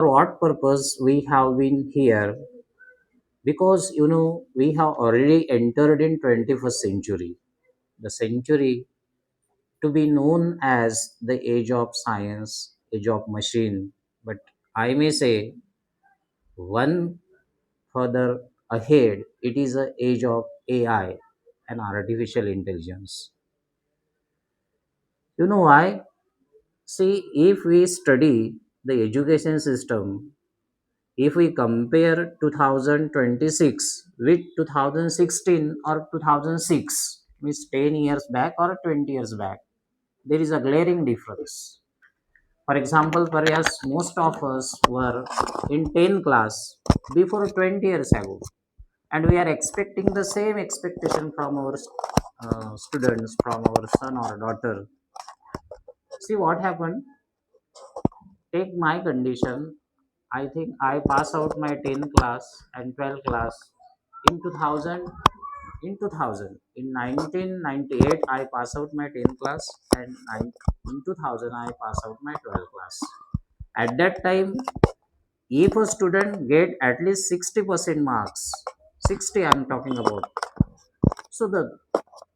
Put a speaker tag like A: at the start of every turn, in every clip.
A: For what purpose we have been here? Because we have already entered in 21st century, the century to be known as the age of science, age of machine. But I may say one further ahead, it is the age of AI and artificial intelligence. You know why? See, if we study the education system, if we compare 2026 with 2016 or 2006, means 10 years back or 20 years back, there is a glaring difference. For example, perhaps most of us were in 10 class before 20 years ago, and we are expecting the same expectation from our students, from our son or daughter. See what happened? Take my condition. I think I pass out my 10th class and 12th class in 2000. In 1998, I pass out my 10th class, and in 2000, I pass out my 12th class. At that time, if a student get at least 60% marks, 60 I'm talking about, so the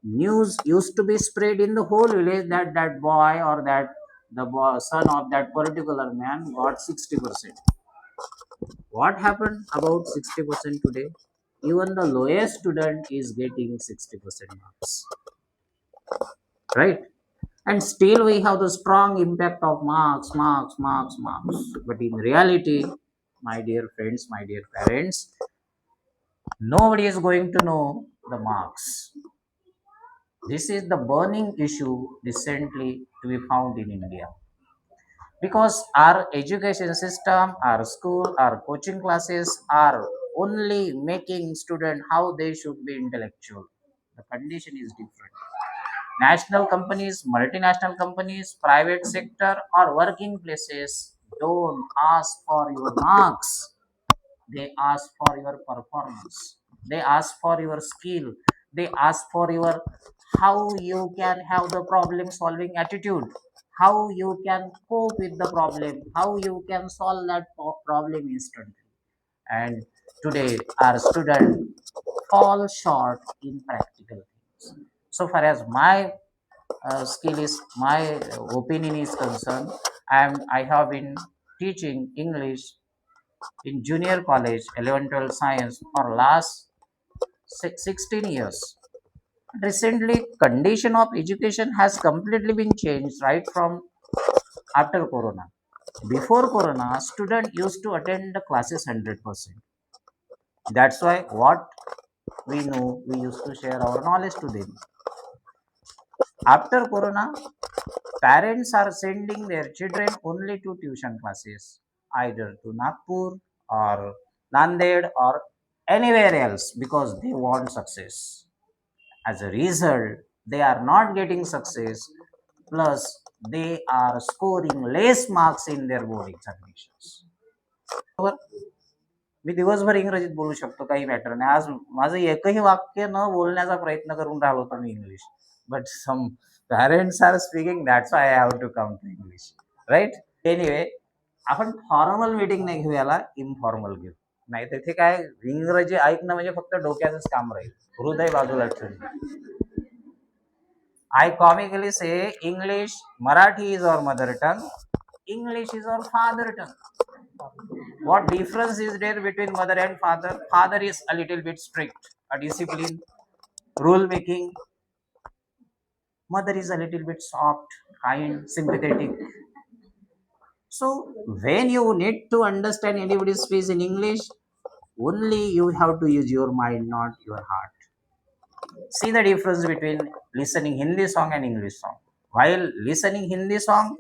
A: news used to be spread in the whole village that that boy or that the boy, son of that particular man got 60%. What happened about 60% today? Even the lowest student is getting 60% marks, right? And still we have the strong impact of marks. But in reality, my dear friends, my dear parents, nobody is going to know the marks. This is the burning issue recently to be found in India. Because our education system, our school, our coaching classes are only making students how they should be intellectual. The condition is different. National companies, multinational companies, private sector, or working places don't ask for your marks. They ask for your performance. They ask for your skill. They ask for your how you can have the problem solving attitude, how you can cope with the problem, how you can solve that problem instantly. And today, our students fall short in practical things. So far as my skill is, my opinion is concerned, I have been teaching English in junior college 11 12 science for last 16 years. Recently condition of education has completely been changed right from after corona. Before corona, student used to attend the classes 100%. That's why what we know, we used to share our knowledge to them. After corona, parents are sending their children only to tuition classes, either to Nagpur or Nanded or anywhere else, because they want success. As a result, they are not getting success, plus they are scoring less marks in their board examinations. बरोबर? मी दिवसभर इंग्रजीत बोलू शकतो, काही matter नाही. आज माझं एकही वाक्य न बोलण्याचा प्रयत्न करून राहिलो होतो मी English. But some parents are speaking, that's why I have to come to English, right? Anyway, आपण फॉर्मल मीटिंग नाही घेऊ, याला इनफॉर्मल घेऊ. नाही तिथे काय, इंग्रजी ऐकणं म्हणजे फक्त डोक्याचंच काम राहील, हृदय बाजूला ठेवून. I comically say English, Marathi is our mother tongue, English is our father tongue. What difference is there between mother and father? Father is a little bit strict, a discipline, rule making. Mother is a little bit soft, kind, sympathetic. So when you need to understand anybody's speech in English, only you have to use your mind, not your heart. See the difference between listening Hindi song and English song. While listening Hindi song,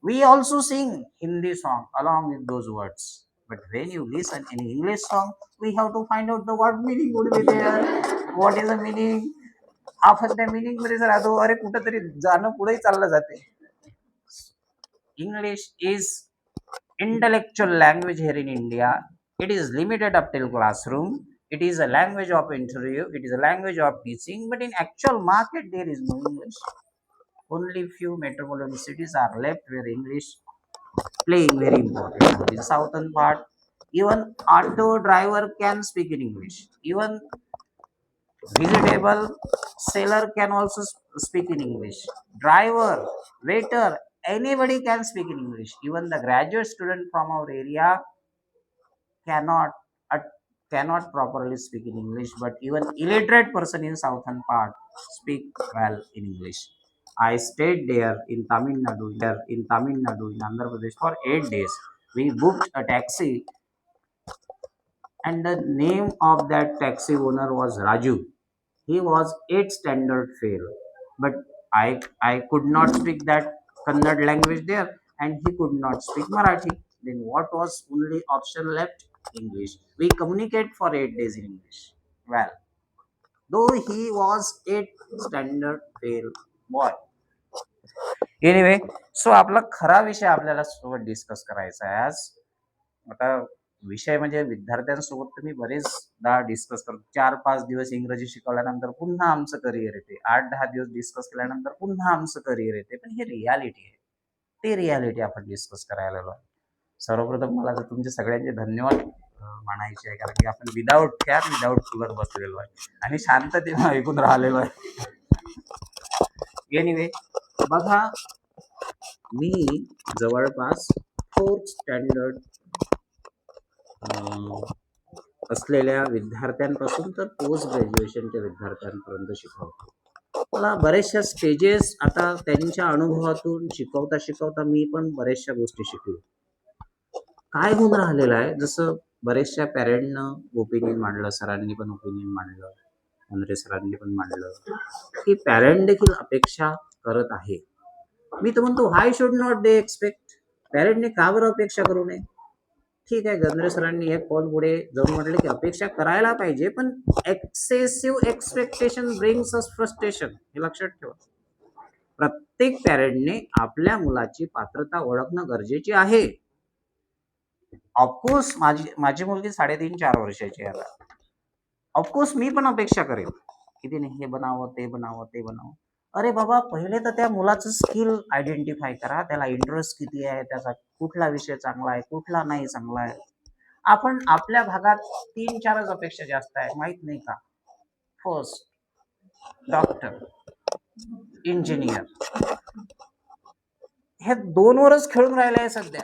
A: we also sing Hindi song along with those words. But when you listen in English song, we have to find out the what meaning would be there. What is the meaning? आपण त्या meaning मध्ये जर आलो, अरे कुठंतरी जाणं पुढे चाललं जाते. English is intellectual language here in India. It is limited up till classroom. It is a language of interview. It is a language of teaching. But in actual market, there is no English. Only few metropolitan cities are left where English playing very important role. In southern part, even auto driver can speak in English. Even vegetable seller can also speak in English. Driver, waiter, anybody can speak in English. Even the graduate student from our area cannot uh, cannot properly speak in English, but even illiterate person in southern part speak well in English. I stayed there in Tamil Nadu in Andhra Pradesh for 8 days. We booked a taxi, and the name of that taxi owner was Raju. He was 8th standard fail, but I could not speak that Kannada language there, and he could not speak Marathi. Then what was only option left? English. We communicate for 8 days in English. Well, though he was 8th standard fail boy. Anyway, so आपला खरा विषय आपल्याला सोबत discuss करायचा आहे आज. आता विषय म्हणजे विद्यार्थ्यांसोबत तुम्ही बरेचदा डिस्कस करतो. 4-5 दिवस इंग्रजी शिकवल्यानंतर पुन्हा आमचं करिअर येते. 8-10 दिवस डिस्कस केल्यानंतर पुन्हा आमचं करिअर येते. पण हे रियालिटी आहे. ते रियालिटी आपण डिस्कस करायला आलो आहे. सर्वप्रथम मला तर तुमचे सगळ्यांचे धन्यवाद मानायचे आहे, कारण की आपण विदाऊट कूलर बसलेलो आहे आणि शांततेने ऐकून राहिलेलो आहे. एनिवे, बघा, मी जवळपास 4th स्टँडर्ड असलेल्या विद्यार्थ्यांपासून तर पोस्ट ग्रॅज्युएशनच्या विद्यार्थ्यांपर्यंत शिकवतो. मला बऱ्याचशा स्टेजेस आता त्यांच्या अनुभवातून शिकवता शिकवता मी पण बऱ्याचशा गोष्टी शिकलो. काय होऊन राहिलेलं आहे, जसं बऱ्याचशा पॅरेंटनं ओपिनियन मांडलं, सरांनी पण ओपिनियन मांडलं, अंद्रे सरांनी पण मांडलं, की पॅरेंट देखील अपेक्षा करत आहे. मी तर म्हणतो, व्हाय शुड नॉट दे एक्सपेक्ट? पॅरेंटने का बरं अपेक्षा करू नये? ठीक आहे, गंद्रे सरांनी एक पाऊल पुढे जाऊन म्हटलं की अपेक्षा करायला पाहिजे, पण excessive expectation brings us frustration. हे लक्षात ठेवा. प्रत्येक पॅरेंटने आपल्या मुलाची पात्रता ओळखणं गरजेची आहे. ऑफकोर्स माझी मुलगी 3.5-4 वर्षाची आहे. ऑफकोर्स मी पण अपेक्षा करेल की तिने हे बनावं, ते बनावं, ते बनावं. अरे बाबा, पहिले तर त्या मुलाचं स्किल आयडेंटिफाय करा. त्याला इंटरेस्ट किती आहे, त्याचा कुठला विषय चांगला आहे, कुठला नाही चांगला आहे. आपण आपल्या भागात 3-4च अपेक्षा जास्त आहे, माहित नाही का? फर्स्ट डॉक्टर, इंजिनियर, हे 2 वरच खेळून राहिले आहे सध्या.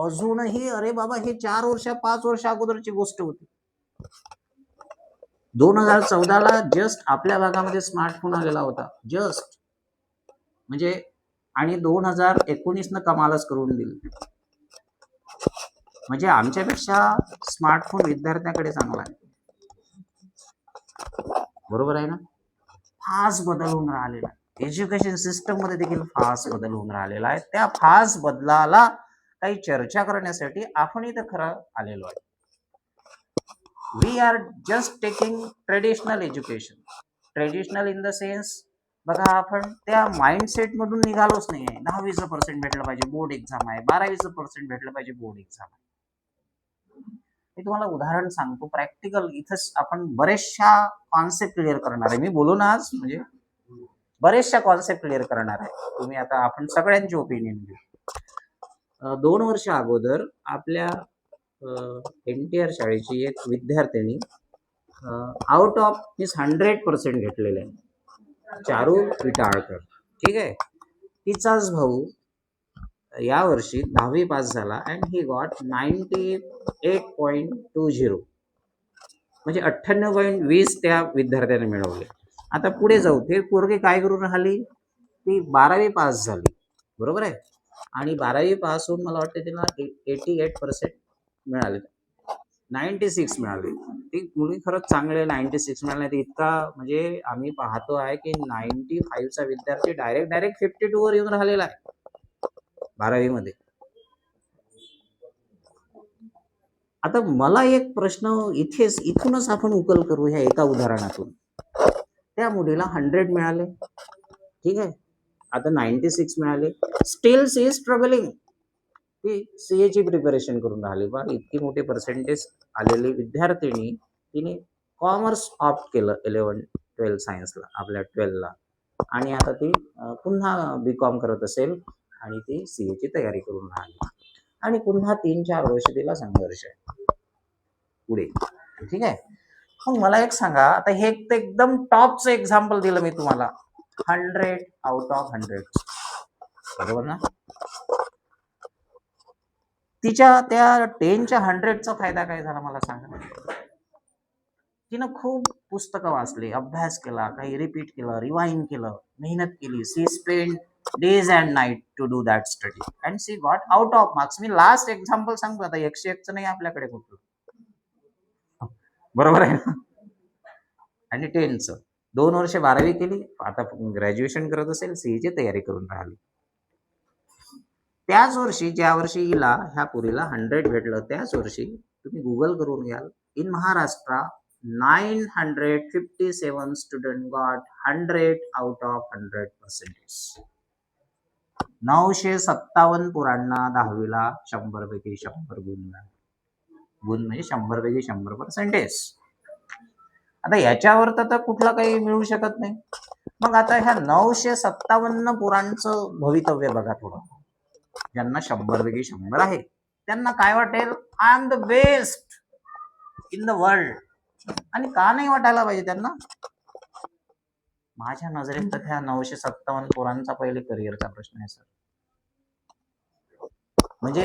A: अजूनही अरे बाबा, हे 4-5 वर्ष अगोदरची गोष्ट होती. 2014ला जस्ट आपल्या भागामध्ये स्मार्टफोन आलेला होता, जस्ट. म्हणजे आणि 2019 कमालच करून दिली. म्हणजे आमच्यापेक्षा स्मार्टफोन विद्यार्थ्याकडे चांगला आहे. बरोबर आहे ना? फास्ट बदल होऊन राहिलेला आहे. एज्युकेशन सिस्टम मध्ये देखील फास्ट बदल होऊन राहिलेला आहे. त्या फास्ट बदलाला काही चर्चा करण्यासाठी आपण इथं खरं आलेलो आहे. We are just taking traditional education. Traditional in the sense, बघा, आपण त्या माइंडसेट मधून निघालोच नाही आहे. 10-20% भेटलं पाहिजे, बोर्ड एक्झाम आहे. 12-20% भेटलं पाहिजे, बोर्ड एक्झाम आहे. मी तुम्हाला उदाहरण सांगतो, प्रॅक्टिकल. इथंच आपण बरेचशा कॉन्सेप्ट क्लिअर करणार आहे. मी बोलून आज म्हणजे बरेचशा कॉन्सेप्ट क्लिअर करणार आहे. तुम्ही आता आपण सगळ्यांची ओपिनियन घेऊ. 2 वर्ष अगोदर आपल्या NTR शाळेची एक विद्यार्थिनी आउट ऑफ 100% घेतलेले आहे, चारू विटाळकर. ठीक आहे. तिचाच भाऊ या वर्षी 10वी पास झाला अँड ही गॉट 98.20, म्हणजे 98.20 त्या विद्यार्थ्याने मिळवले. आता पुढे जाऊ. ते पोरगे काय करून राहिली, ती 12वी पास झाली, बरोबर आहे. आणि 12वी पास होऊन मला वाटतं तिला 88% मिळाले, 96 मिळाले. ती मुलगी खरंच चांगले 96 मिळाले. इतका म्हणजे आम्ही पाहतो आहे की 95चा विद्यार्थी डायरेक्ट 52 वर येऊन राहिलेला आहे 12वी मध्ये. आता मला एक प्रश्न इथूनच आपण उकल करू ह्या एका उदाहरणातून. त्या मुलीला 100 मिळाले, ठीक आहे. आता 96 मिळाले. Still she is struggling. ती CA ची प्रिपरेशन करून राहिली. बा, इतकी मोठी पर्सेंटेज आलेली विद्यार्थिनी, तिने कॉमर्स ऑप्ट केलं 11-12 सायन्सला, आपल्या 12ला. आणि आता ती पुन्हा BCom करत असेल. आणि ती CA ची तयारी करून राहिली आणि पुन्हा 3-4 वर्ष तिला संघर्ष आहे पुढे. ठीक आहे. मग मला एक सांगा, आता हे एकदम टॉपचं एक्झाम्पल दिलं मी तुम्हाला, 100 आउट ऑफ 100, बरोबर ना. तिच्या त्या 10च्या 100चा फायदा काय झाला मला सांगा. तिनं खूप पुस्तकं वाचली, अभ्यास केला, काही रिपीट केलं, रिवाइंड केलं, मेहनत केली. She spend days and night to do that study and she got out of marks. मी लास्ट एक्झाम्पल सांगतो, आता 101चं नाही आपल्याकडे कुठलं, बरोबर आहे ना. आणि 10चं 2 वर्ष 12वी केली, आता ग्रॅज्युएशन करत असेल, सीईची तयारी करून राहिली. त्याच वर्षी, ज्या वर्षी हिला ह्या पुरीला 100 भेटलं, त्याच वर्षी तुम्ही गुगल करून घ्याल, in Maharashtra 957 student got 100 out of 100%. 957 पोरांना 10वीला 100 पैकी 100 गुण म्हणजे 100 पैकी 100%. आता याच्यावर तर कुठला काही मिळू शकत नाही. मग आता ह्या 957 पोरांचं भवितव्य बघा थोडं. ज्यांना 100 पैकी 100 आहे त्यांना काय वाटेल, I am the best in the world. आणि का नाही वाटायला पाहिजे त्यांना. माझ्या नजरेत तर ह्या 957 पोरांचा पहिले करिअरचा प्रश्न आहे सर. म्हणजे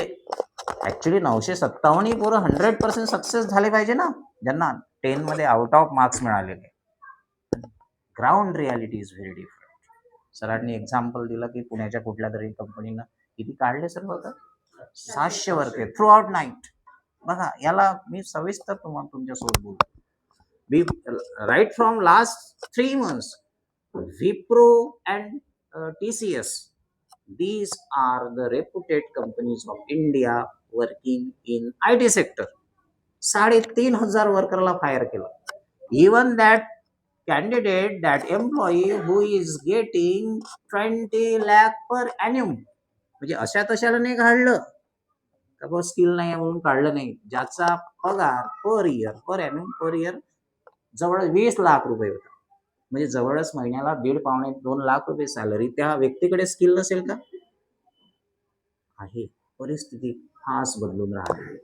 A: ऍक्च्युली 957 पोरं 100% सक्सेस झाले पाहिजे ना, ज्यांना 10 मध्ये आउट ऑफ मार्क्स मिळालेले. Ground reality is very different. सरांनी एक्झाम्पल दिलं की पुण्याच्या कुठल्या तरी कंपनीनं किती काढले सर बघा, 700 वर्क थ्रू आउट नाईट. बघा, याला मी सविस्तर तुम्हाला तुमच्यासोबत बोलतो. We right from last 3 months, Wipro and TCS, these are the reputed companies of India working in IT sector. 3,500 वर्करला fire केलं. Even that candidate, that employee who is getting 20 lakh per annum, म्हणजे अशा तशाला नाही काढलं का बस skill नाही म्हणून काढलं नाही. ज्याचा पगार पर इयर जवळ 20 लाख रुपये होता, म्हणजे जवळच महिन्याला 1.5-2 लाख रुपये सॅलरी. त्या व्यक्तीकडे स्किल नसेल का. आहे परिस्थिती फास्ट बदलून राहिली.